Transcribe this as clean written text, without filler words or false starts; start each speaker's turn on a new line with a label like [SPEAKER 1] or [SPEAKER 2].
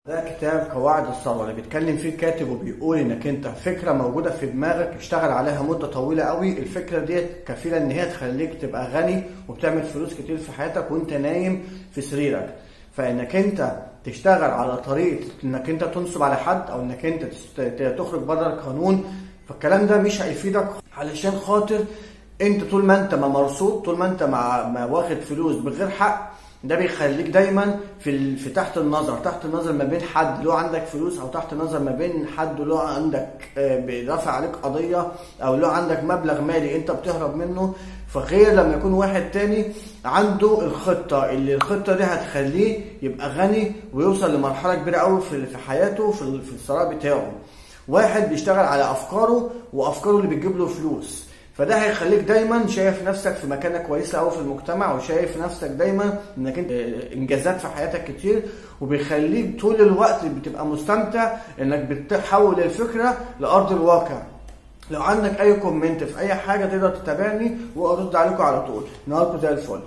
[SPEAKER 1] ده كتاب قواعد الثروة اللي بيتكلم فيه الكاتب وبيقول انك انت فكرة موجودة في دماغك اشتغل عليها مدة طويلة قوي، الفكرة ديت كفيلة ان هي تخليك تبقى غني وبتعمل فلوس كتير في حياتك وانت نايم في سريرك. فانك انت تشتغل على طريقة انك انت تنصب على حد او انك انت تخرج بره القانون، فالكلام ده مش هيفيدك، علشان خاطر انت طول ما انت ما مرصود، طول ما انت ما واخد فلوس بغير حق، ده بيخليك دايما في تحت النظر ما بين حد له عندك فلوس، او تحت النظر ما بين حد له عندك بيرفع عليك قضية، او له عندك مبلغ مالي انت بتهرب منه. فغير لما يكون واحد تاني عنده الخطة دي هتخليه يبقى غني ويوصل لمرحلة كبيرة قوي في حياته في الثراء بتاعه. واحد بيشتغل على افكاره وافكاره اللي بتجيب له فلوس، فده هيخليك دايما شايف نفسك في مكانة كويسة قوي في المجتمع، وشايف نفسك دايما انك انت انجازات في حياتك كتير، وبيخليك طول الوقت بتبقى مستمتع انك بتحول الفكرة لارض الواقع. لو عندك اي كومنت في اي حاجة تقدر تتابعني وارد عليكم على طول. نهاركم زي الفل.